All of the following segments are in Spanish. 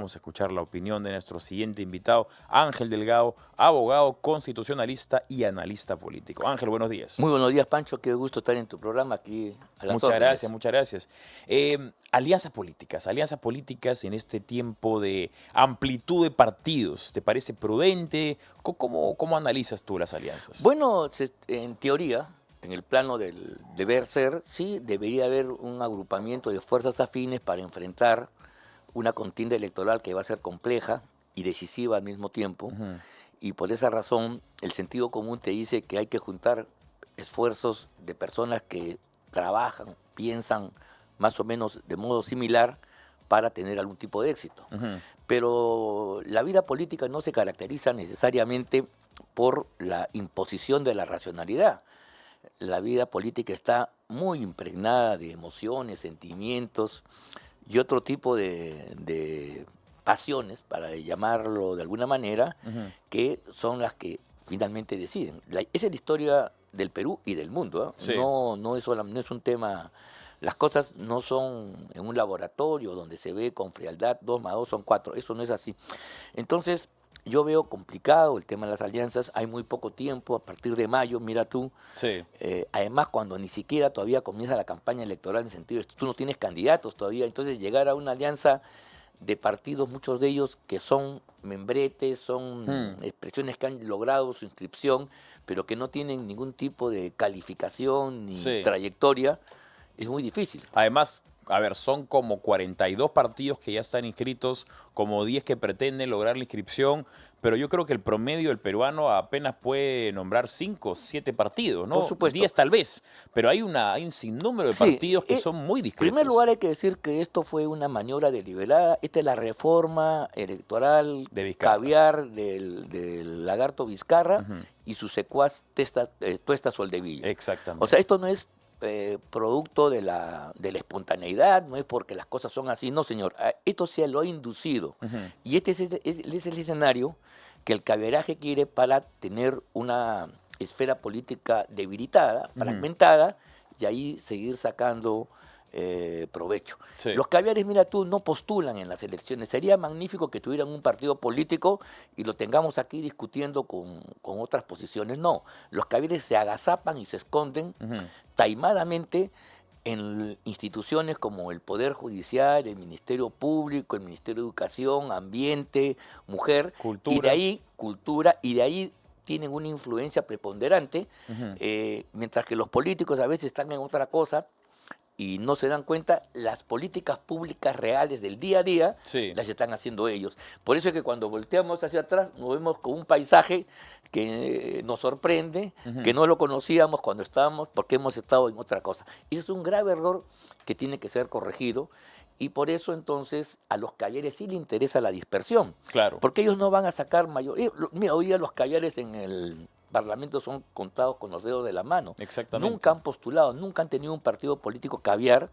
Vamos a escuchar la opinión de nuestro siguiente invitado, Ángel Delgado, abogado, constitucionalista y analista político. Ángel, buenos días. Muy buenos días, Pancho. Qué gusto estar en tu programa aquí a las Muchas órdenes. gracias, muchas gracias. Alianzas políticas en este tiempo de amplitud de partidos, ¿te parece prudente? ¿Cómo analizas tú las alianzas? Bueno, en teoría, en el plano del deber ser, sí, debería haber un agrupamiento de fuerzas afines para enfrentar una contienda electoral que va a ser compleja y decisiva al mismo tiempo. Ujú. Y por esa razón, el sentido común te dice que hay que juntar esfuerzos de personas que trabajan, piensan más o menos de modo similar para tener algún tipo de éxito. Ujú. Pero la vida política no se caracteriza necesariamente por la imposición de la racionalidad. La vida política está muy impregnada de emociones, sentimientos y otro tipo de pasiones, para llamarlo de alguna manera, Ujú. que son las que finalmente deciden. Esa es la historia del Perú y del mundo, ¿eh? Sí. No es un tema, las cosas no son en un laboratorio donde se ve con frialdad 2 más 2 son 4, eso no es así. Entonces, yo veo complicado el tema de las alianzas, hay muy poco tiempo, a partir de mayo, mira tú, Sí. además cuando ni siquiera todavía comienza la campaña electoral, en el sentido de tú no tienes candidatos todavía, entonces llegar a una alianza de partidos, muchos de ellos que son membretes, son Hmm. expresiones que han logrado su inscripción, pero que no tienen ningún tipo de calificación ni Sí. trayectoria, es muy difícil. Además, a ver, son como 42 partidos que ya están inscritos, como 10 que pretenden lograr la inscripción, pero yo creo que el promedio del peruano apenas puede nombrar 5 o 7 partidos, Por ¿no? supuesto. 10 tal vez, pero hay un sinnúmero de Sí, partidos que son muy en primer discretos. lugar hay que decir que esto fue una maniobra deliberada. Esta es la reforma electoral De Vizcarra. caviar del lagarto Vizcarra Ujú. y su secuaz Tuesta Soldevilla. O sea, Exactamente. esto no es producto de la espontaneidad, no es porque las cosas son así, no señor. Esto se lo ha inducido. Ujú. Y este es el escenario que el caviaraje quiere para tener una esfera política debilitada, Ujú. fragmentada, y ahí seguir sacando provecho. Sí. Los caviares, mira tú, no postulan en las elecciones. Sería magnífico que tuvieran un partido político y lo tengamos aquí discutiendo con otras posiciones. No, los caviares se agazapan y se esconden Ujú. taimadamente en instituciones como el Poder Judicial, el Ministerio Público, el Ministerio de Educación, Ambiente, Mujer, y de Cultura. ahí cultura, y de ahí tienen una influencia preponderante, Ujú. mientras que los políticos a veces están en otra cosa y no se dan cuenta, las políticas públicas reales del día a día Sí. las están haciendo ellos. Por eso es que cuando volteamos hacia atrás nos vemos con un paisaje que nos sorprende, Ujú. que no lo conocíamos cuando estábamos, porque hemos estado en otra cosa. Y eso es un grave error que tiene que ser corregido. Y por eso entonces a los caviares sí les interesa la dispersión, Claro. porque ellos no van a sacar mayor... Mira, hoy día los caviares en el Parlamento son contados con los dedos de la mano. Nunca Exactamente. han postulado, nunca han tenido un partido político caviar,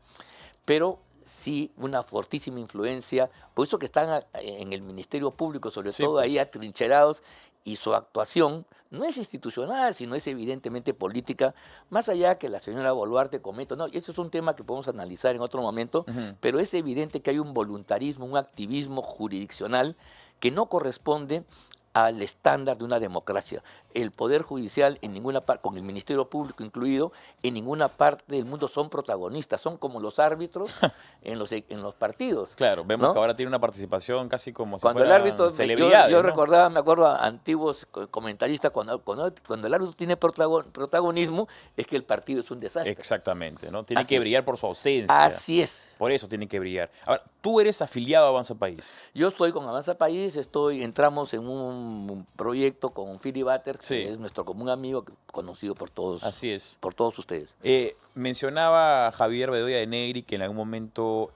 pero sí una fortísima influencia. Por eso que están en el Ministerio Público, sobre Sí, todo ahí pues. atrincherados, y su actuación no es institucional, sino es evidentemente política, más allá que la señora Boluarte cometa. No, y eso es un tema que podemos analizar en otro momento, Ujú. pero es evidente que hay un voluntarismo, un activismo jurisdiccional que no corresponde al estándar de una democracia. El Poder Judicial en ninguna parte, con el Ministerio Público incluido, en ninguna parte del mundo son protagonistas, son como los árbitros en los partidos, Claro, vemos que ¿no? ahora tiene una participación casi como si Cuando el fueran árbitro, yo celebridades, ¿no? recordaba, me acuerdo a antiguos comentaristas, cuando el árbitro tiene protagonismo, es que el partido es un desastre. Exactamente, ¿no? Tiene Así que es. brillar por su ausencia. Así es. Por eso tiene que brillar. Ahora, tú eres afiliado a Avanza País. Yo estoy con Avanza País, entramos en un proyecto con Philly Butters, que Sí, es nuestro común amigo, conocido así es. por todos ustedes. Mencionaba Javier Bedoya de Negri que en algún momento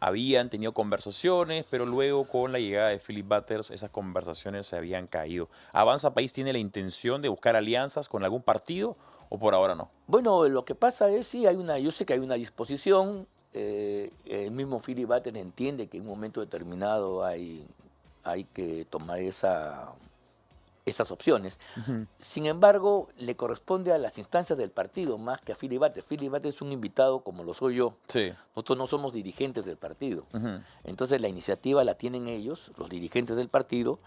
habían tenido conversaciones, pero luego con la llegada de Philip Butters esas conversaciones se habían caído. ¿Avanza País tiene la intención de buscar alianzas con algún partido o por ahora no? Bueno, lo que pasa es, sí, yo sé que hay una disposición, el mismo Philly Butters entiende que en un momento determinado hay que tomar esas opciones. Ujú. Sin embargo, le corresponde a las instancias del partido más que a Philip Butters. Philip Butters es un invitado como lo soy yo. Sí. Nosotros no somos dirigentes del partido. Ujú. Entonces la iniciativa la tienen ellos, los dirigentes del partido,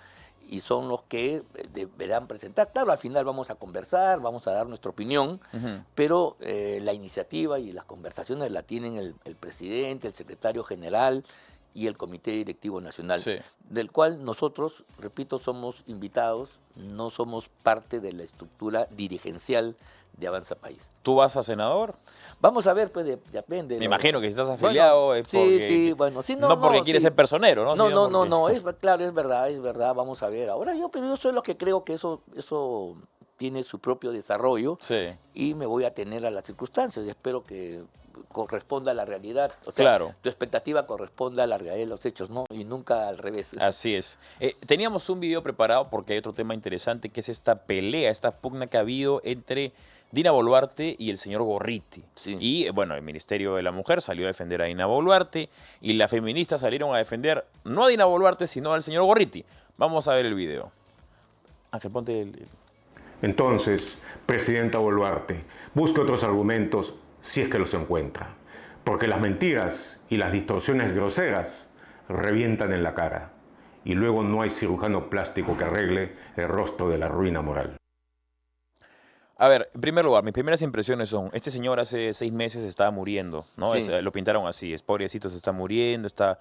y son los que deberán presentar. Claro, al final vamos a conversar, vamos a dar nuestra opinión, Ujú. pero la iniciativa y las conversaciones la tienen el presidente, el secretario general y el Comité Directivo Nacional, Sí. del cual nosotros, repito, somos invitados, no somos parte de la estructura dirigencial de Avanza País. ¿Tú vas a senador? Vamos a ver, pues depende. Me imagino que si estás afiliado es Sí, porque... sí, bueno, sí, no porque quieres sí. ser personero, ¿no? No, Sino no, no, porque- no, claro, es verdad, vamos a ver. Ahora pero yo soy lo que creo que eso tiene su propio desarrollo Sí, y me voy a tener a las circunstancias. Y espero que corresponda a la realidad. O sea, claro. tu expectativa corresponda a la realidad de los hechos, ¿no? Y nunca al revés. Así es. Teníamos un video preparado porque hay otro tema interesante que es esta pelea, esta pugna que ha habido entre Dina Boluarte y el señor Gorriti. Sí. Y bueno, el Ministerio de la Mujer salió a defender a Dina Boluarte y las feministas salieron a defender no a Dina Boluarte, sino al señor Gorriti. Vamos a ver el video. Ángel, ponte el... Entonces, Presidenta Boluarte, busque otros argumentos si es que los encuentra, porque las mentiras y las distorsiones groseras revientan en la cara y luego no hay cirujano plástico que arregle el rostro de la ruina moral. A ver, en primer lugar, mis primeras impresiones son, este señor hace 6 meses estaba muriendo, ¿no? Sí. Lo pintaron así, es pobrecito, se está muriendo, está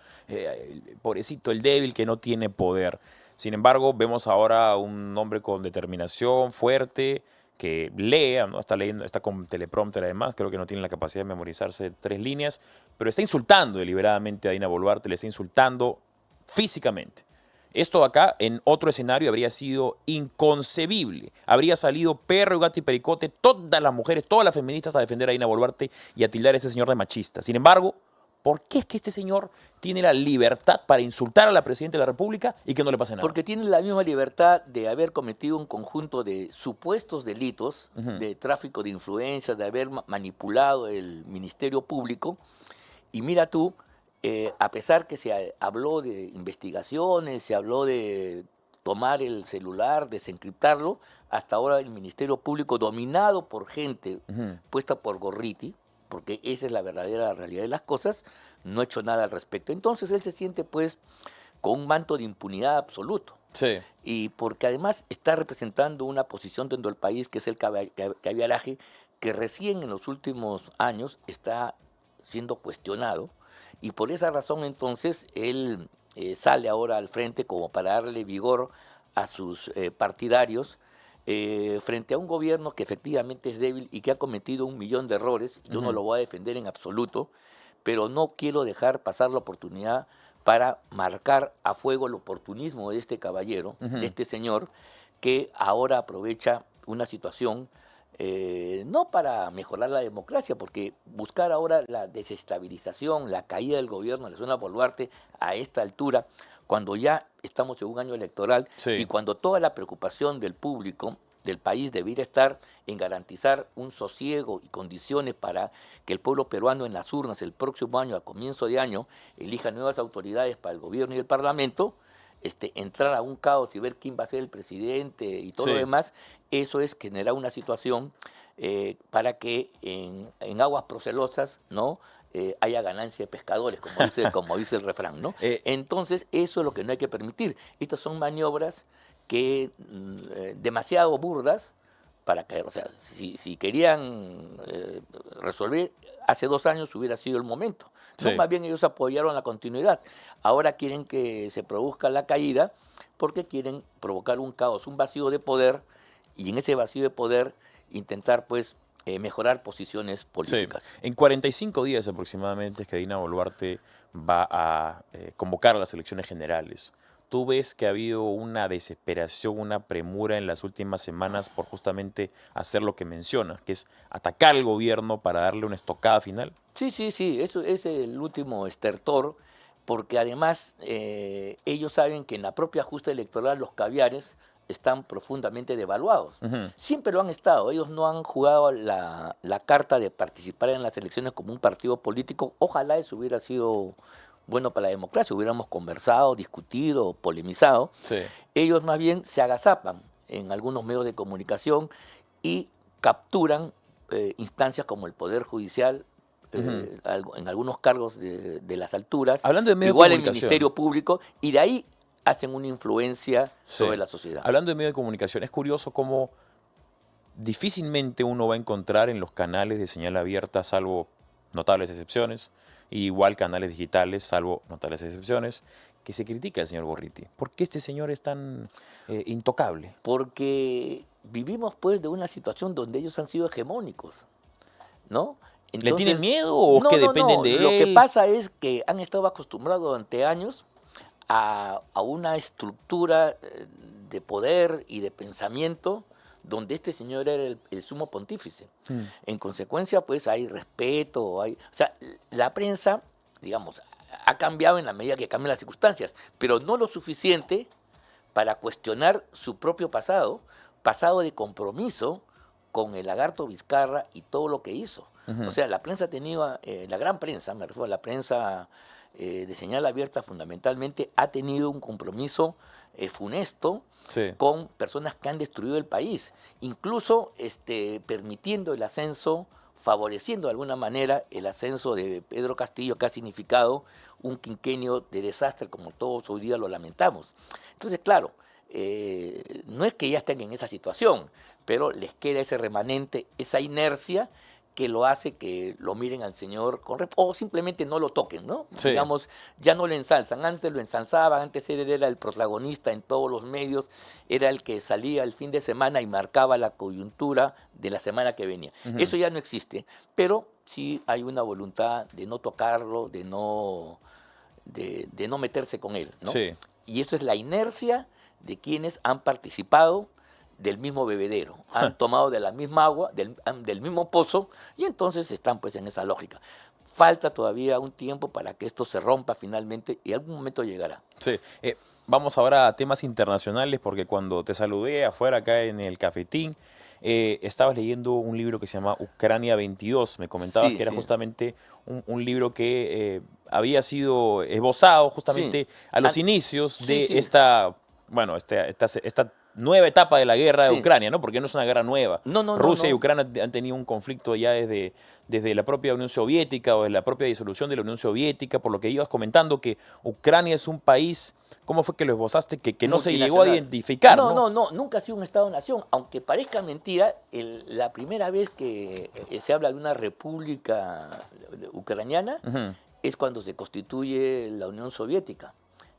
pobrecito, el débil que no tiene poder. Sin embargo, vemos ahora a un hombre con determinación fuerte, que lea, ¿no? Está leyendo, está con teleprompter además, creo que no tiene la capacidad de memorizarse 3 líneas, pero está insultando deliberadamente a Dina Boluarte, le está insultando físicamente. Esto acá, en otro escenario, habría sido inconcebible. Habría salido perro, gato y pericote, todas las mujeres, todas las feministas a defender a Dina Boluarte y a tildar a este señor de machista. Sin embargo, ¿por qué es que este señor tiene la libertad para insultar a la Presidenta de la República y que no le pase nada? Porque tiene la misma libertad de haber cometido un conjunto de supuestos delitos, de tráfico de influencias, de haber manipulado el Ministerio Público. Y mira tú, a pesar que se habló de investigaciones, se habló de tomar el celular, desencriptarlo, hasta ahora el Ministerio Público, dominado por gente puesta por Gorriti, porque esa es la verdadera realidad de las cosas, no ha hecho nada al respecto. Entonces él se siente pues con un manto de impunidad absoluto. Sí. Y porque además está representando una posición dentro del país que es el caviaraje, que recién en los últimos años está siendo cuestionado. Y por esa razón entonces él sale ahora al frente como para darle vigor a sus partidarios frente a un gobierno que efectivamente es débil y que ha cometido 1.000.000 de errores. Yo no lo voy a defender en absoluto, pero no quiero dejar pasar la oportunidad para marcar a fuego el oportunismo de este caballero, de este señor, que ahora aprovecha una situación no para mejorar la democracia, porque buscar ahora la desestabilización, la caída del gobierno de la zona Boluarte a esta altura, cuando ya estamos en un año electoral y cuando toda la preocupación del público del país debiera estar en garantizar un sosiego y condiciones para que el pueblo peruano en las urnas el próximo año, a comienzo de año, elija nuevas autoridades para el gobierno y el parlamento, entrar a un caos y ver quién va a ser el presidente y todo lo demás, eso es generar una situación para que en aguas procelosas, ¿no? Haya ganancia de pescadores, como dice el refrán, ¿no? Entonces, eso es lo que no hay que permitir. Estas son maniobras que demasiado burdas para caer. O sea, si querían resolver, hace 2 años hubiera sido el momento. No, más bien ellos apoyaron la continuidad. Ahora quieren que se produzca la caída porque quieren provocar un caos, un vacío de poder, y en ese vacío de poder intentar pues mejorar posiciones políticas. En 45 días aproximadamente es que Dina Boluarte va a convocar a las elecciones generales. ¿Tú ves que ha habido una desesperación, una premura en las últimas semanas por justamente hacer lo que mencionas, que es atacar al gobierno para darle una estocada final? Sí, eso es el último estertor, porque además ellos saben que en la propia justa electoral los caviares están profundamente devaluados. Siempre lo han estado, ellos no han jugado la carta de participar en las elecciones como un partido político. Ojalá eso hubiera sido bueno para la democracia, hubiéramos conversado, discutido, polemizado. Ellos más bien se agazapan en algunos medios de comunicación y capturan instancias como el Poder Judicial, en algunos cargos de las alturas, Hablando de medios de igual el comunicación. Ministerio Público, y de ahí hacen una influencia sobre la sociedad. Hablando de medios de comunicación, es curioso cómo difícilmente uno va a encontrar en los canales de señal abierta, salvo notables excepciones, y igual canales digitales, salvo notables excepciones, que se critica al señor Gorriti. ¿Por qué este señor es tan intocable? Porque vivimos pues de una situación donde ellos han sido hegemónicos, ¿no? ¿Le tienen miedo o es que dependen de él? Lo que pasa es que han estado acostumbrados durante años a una estructura de poder y de pensamiento donde este señor era el sumo pontífice. En consecuencia, pues hay respeto, o sea, la prensa, digamos, ha cambiado en la medida que cambian las circunstancias, pero no lo suficiente para cuestionar su propio pasado de compromiso con el lagarto Vizcarra y todo lo que hizo. O sea, la prensa ha tenido, la gran prensa, me refiero a la prensa de señal abierta fundamentalmente, ha tenido un compromiso funesto con personas que han destruido el país, incluso permitiendo el ascenso, favoreciendo de alguna manera el ascenso de Pedro Castillo, que ha significado un quinquenio de desastre como todos hoy día lo lamentamos. Entonces, claro, no es que ya estén en esa situación, pero les queda ese remanente, esa inercia que lo hace que lo miren al señor o simplemente no lo toquen, ¿no? Sí. Digamos, ya no lo ensalzan. Antes lo ensalzaban, antes él era el protagonista en todos los medios, era el que salía el fin de semana y marcaba la coyuntura de la semana que venía. Eso ya no existe, pero sí hay una voluntad de no tocarlo, de no meterse con él, ¿no? Sí. Y eso es la inercia de quienes han participado del mismo bebedero, han tomado de la misma agua, del mismo pozo, y entonces están pues en esa lógica. Falta todavía un tiempo para que esto se rompa finalmente y algún momento llegará. Sí. Vamos ahora a temas internacionales, porque cuando te saludé afuera acá en el cafetín, estabas leyendo un libro que se llama Ucrania 22. Me comentabas que era justamente un libro que había sido esbozado justamente a los inicios de esta nueva etapa de la guerra de Ucrania, ¿no? Porque no es una guerra nueva. Rusia y Ucrania han tenido un conflicto ya desde la propia Unión Soviética o de la propia disolución de la Unión Soviética, por lo que ibas comentando que Ucrania es un país, ¿cómo fue que lo esbozaste? Que no se llegó a identificar, ¿no? No, nunca ha sido un Estado-nación. Aunque parezca mentira, la primera vez que se habla de una república ucraniana es cuando se constituye la Unión Soviética.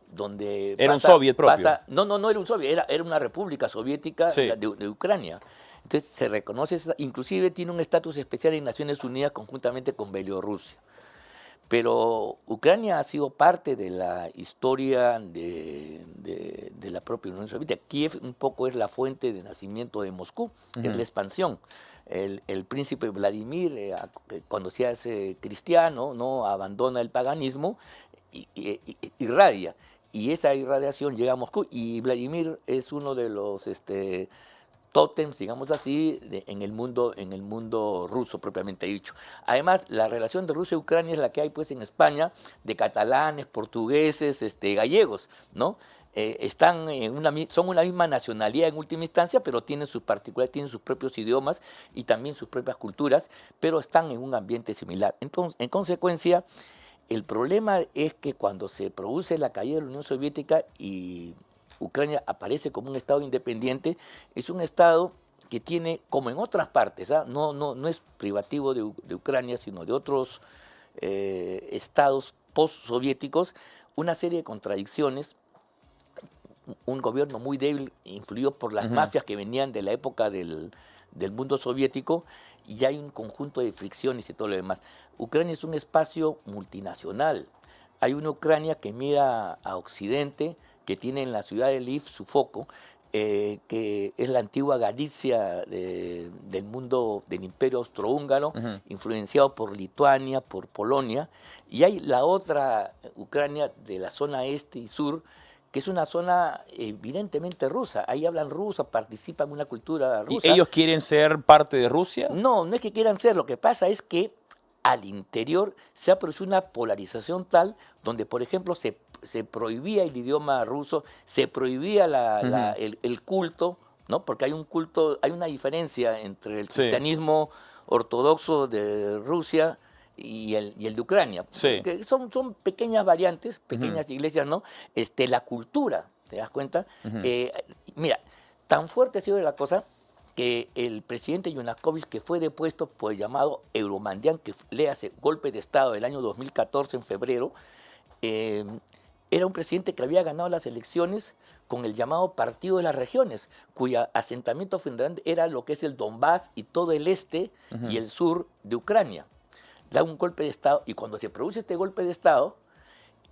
Donde era un soviet propio. No era un soviet, era una república soviética de Ucrania. Entonces se reconoce, inclusive tiene un estatus especial en Naciones Unidas conjuntamente con Bielorrusia. Pero Ucrania ha sido parte de la historia de la propia Unión Soviética. Kiev un poco es la fuente de nacimiento de Moscú, es la expansión. El príncipe Vladimir, cuando se hace cristiano, ¿no? Abandona el paganismo y irradia. Y esa irradiación llega a Moscú y Vladimir es uno de los tótems, digamos así, en el mundo ruso propiamente dicho. Además, la relación de Rusia y Ucrania es la que hay pues en España de catalanes, portugueses, gallegos, ¿no? Son una misma nacionalidad en última instancia, pero tienen sus particularidades, tienen sus propios idiomas y también sus propias culturas, pero están en un ambiente similar. Entonces, en consecuencia, el problema es que cuando se produce la caída de la Unión Soviética y Ucrania aparece como un Estado independiente, es un Estado que tiene, como en otras partes, no es privativo de Ucrania, sino de otros estados postsoviéticos, una serie de contradicciones, un gobierno muy débil, influido por las mafias que venían de la época del mundo soviético, y hay un conjunto de fricciones y todo lo demás. Ucrania es un espacio multinacional. Hay una Ucrania que mira a Occidente, que tiene en la ciudad de Lviv su foco, que es la antigua Galicia del mundo del Imperio Austrohúngaro, influenciado por Lituania, por Polonia, y hay la otra Ucrania de la zona este y sur, que es una zona evidentemente rusa. Ahí hablan ruso, participan en una cultura rusa. ¿Y ellos quieren ser parte de Rusia? No es que quieran ser. Lo que pasa es que al interior se ha producido una polarización tal donde, por ejemplo, se prohibía el idioma ruso, se prohibía el culto ¿no? Porque hay un culto, hay una diferencia entre el Sí. cristianismo ortodoxo de Rusia y el de Ucrania. Sí. Que son pequeñas variantes, pequeñas iglesias, ¿no? La cultura, ¿te das cuenta? Mira, tan fuerte ha sido la cosa que el presidente Yanukovych, que fue depuesto por el llamado Euromandián, que le hace golpe de Estado del año 2014, en febrero, era un presidente que había ganado las elecciones con el llamado Partido de las Regiones, cuya asentamiento fundamental era lo que es el Donbass y todo el este y el sur de Ucrania. Da un golpe de Estado, y cuando se produce este golpe de Estado,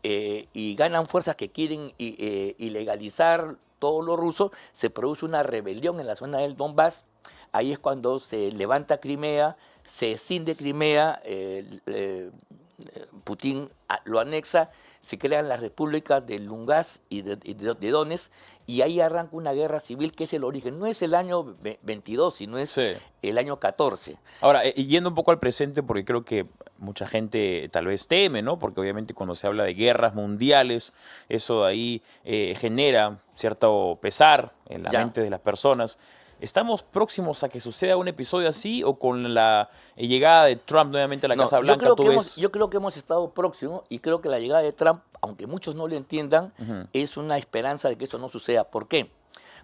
y ganan fuerzas que quieren ilegalizar todo lo ruso, se produce una rebelión en la zona del Donbass. Ahí es cuando se levanta Crimea, se escinde Crimea, Putin lo anexa, se crean las repúblicas de Lugansk y de Donetsk, y ahí arranca una guerra civil que es el origen. No es el año 22, sino es Sí. el año 14. Ahora, y yendo un poco al presente, porque creo que mucha gente tal vez teme, ¿no? Porque obviamente cuando se habla de guerras mundiales, eso de ahí genera cierto pesar en la Ya. mente de las personas. ¿Estamos próximos a que suceda un episodio así o con la llegada de Trump nuevamente a la No, Casa Blanca tú ves? yo creo que hemos estado próximos, y creo que la llegada de Trump, aunque muchos no lo entiendan, es una esperanza de que eso no suceda. ¿Por qué?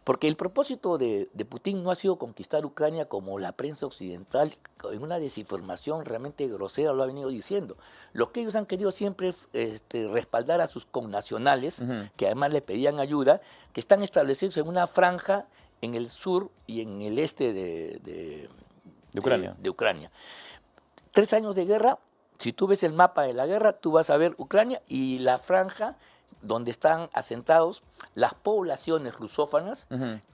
Porque el propósito de Putin no ha sido conquistar Ucrania como la prensa occidental, en una desinformación realmente grosera, lo ha venido diciendo. Lo que ellos han querido siempre es respaldar a sus connacionales, que además le pedían ayuda, que están establecidos en una franja en el sur y en el este de Ucrania. de Ucrania. 3 años de guerra, si tú ves el mapa de la guerra, tú vas a ver Ucrania y la franja donde están asentados las poblaciones rusófanas,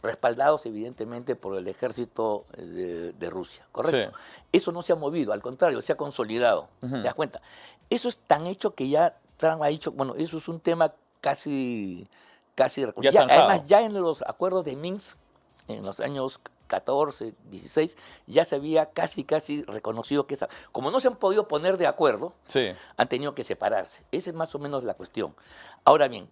respaldados evidentemente por el ejército de Rusia, ¿correcto? Sí. Eso no se ha movido, al contrario, se ha consolidado, ¿te das cuenta? Eso es tan hecho que ya Trump ha dicho, bueno, eso es un tema casi Ya zanjado. además, ya en los acuerdos de Minsk, en los años 14, 16, ya se había casi reconocido que como no se han podido poner de acuerdo, Sí. han tenido que separarse. Esa es más o menos la cuestión. Ahora bien,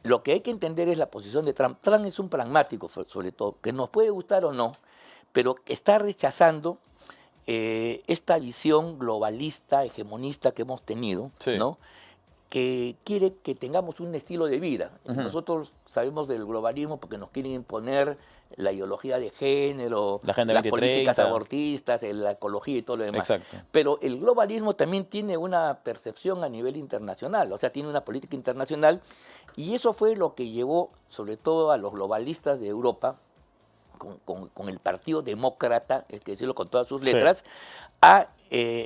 lo que hay que entender es la posición de Trump. Trump es un pragmático, sobre todo, que nos puede gustar o no, pero está rechazando esta visión globalista, hegemonista que hemos tenido, Sí. ¿no? Que quiere que tengamos un estilo de vida. Nosotros sabemos del globalismo porque nos quieren imponer la ideología de género, La Agenda las 2030. políticas abortistas, la ecología y todo lo demás. Exacto. Pero el globalismo también tiene una percepción a nivel internacional, o sea, tiene una política internacional, y eso fue lo que llevó sobre todo a los globalistas de Europa, con el Partido Demócrata, es que decirlo con todas sus letras, a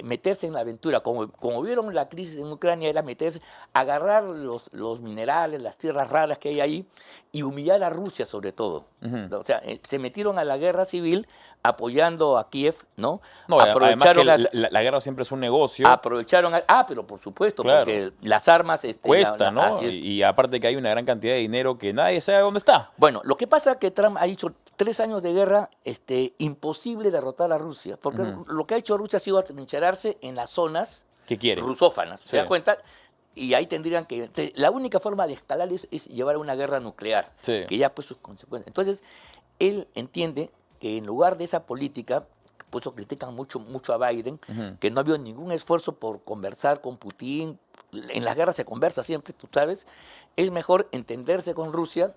meterse en la aventura. Como vieron la crisis en Ucrania, era meterse, agarrar los minerales, las tierras raras que hay ahí, y humillar a Rusia sobre todo. O sea, se metieron a la guerra civil apoyando a Kiev, ¿no? No, además que Aprovecharon la guerra siempre es un negocio. pero por supuesto, Claro. porque las armas... Cuesta, ¿no? así es. Y aparte que hay una gran cantidad de dinero que nadie sabe dónde está. Bueno, lo que pasa es que Trump ha dicho 3 años de guerra, imposible derrotar a Rusia, porque lo que ha hecho Rusia ha sido atrincherarse en las zonas ¿Qué quiere? rusófanas, ¿se Sí. da cuenta? Y ahí tendrían que... La única forma de escalar es llevar a una guerra nuclear, Sí. que ya pues sus consecuencias. Entonces, él entiende que en lugar de esa política, por eso critican mucho a Biden, que no ha habido ningún esfuerzo por conversar con Putin. En las guerras se conversa siempre, tú sabes. Es mejor entenderse con Rusia,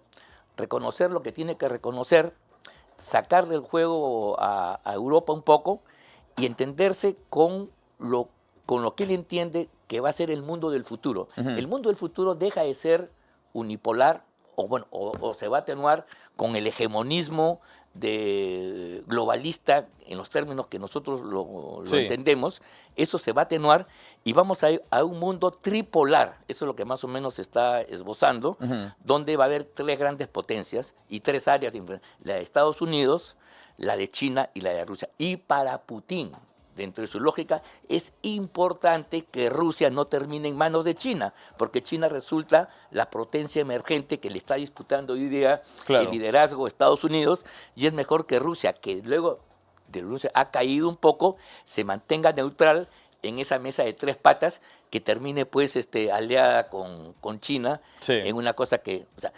reconocer lo que tiene que reconocer, sacar del juego a Europa un poco y entenderse con lo que él entiende que va a ser el mundo del futuro. El mundo del futuro deja de ser unipolar o se va a atenuar con el hegemonismo globalista en los términos que nosotros lo Sí. entendemos. Eso se va a atenuar y vamos a ir a un mundo tripolar. Eso es lo que más o menos se está esbozando, donde va a haber 3 grandes potencias y 3 áreas de influencia: la de Estados Unidos, la de China y la de Rusia. Y para Putin, dentro de su lógica, es importante que Rusia no termine en manos de China, porque China resulta la potencia emergente que le está disputando hoy día Claro. el liderazgo de Estados Unidos, y es mejor que Rusia, que luego de Rusia ha caído un poco, se mantenga neutral en esa mesa de 3 patas, que termine pues aliada con China Sí. en una cosa que... O sea,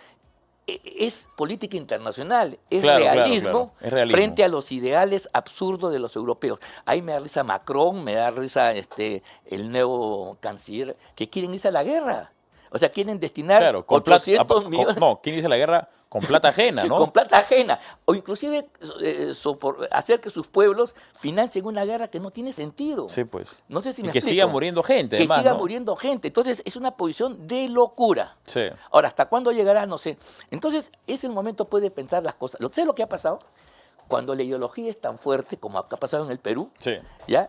es política internacional, es Claro, claro, realismo, claro. Es realismo. frente a los ideales absurdos de los europeos. Ahí me da risa Macron, me da risa el nuevo canciller, que quieren irse a la guerra. O sea, quieren destinar Claro, 800 millones. no, ¿quién dice la guerra? Con plata ajena, ¿no? Con plata ajena. O inclusive hacer que sus pueblos financien una guerra que no tiene sentido. Sí, pues. No sé si Y me que explico. siga muriendo gente, Que además, siga ¿no? muriendo gente. Entonces, es una posición de locura. Sí. Ahora, ¿hasta cuándo llegará? No sé. Entonces, es el momento pues, de pensar las cosas. ¿Sabes lo que ha pasado? Cuando la ideología es tan fuerte como ha pasado en el Perú, Sí. ¿ya?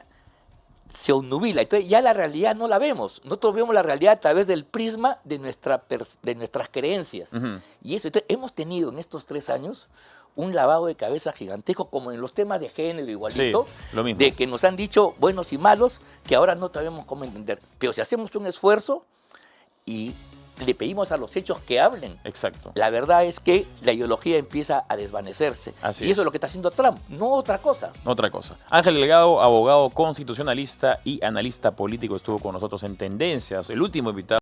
Se obnubila. Entonces, ya la realidad no la vemos. Nosotros vemos la realidad a través del prisma de nuestras creencias. Ujú. Y eso, entonces, hemos tenido en estos 3 años un lavado de cabeza gigantesco, como en los temas de género igualito, Sí, lo mismo. de que nos han dicho buenos y malos, que ahora no sabemos cómo entender. Pero si hacemos un esfuerzo y le pedimos a los hechos que hablen, Exacto. la verdad es que la ideología empieza a desvanecerse. Así y eso es. es lo que está haciendo Trump, no otra cosa. Otra cosa. Ángel Delgado, abogado constitucionalista y analista político, estuvo con nosotros en Tendencias, el último invitado.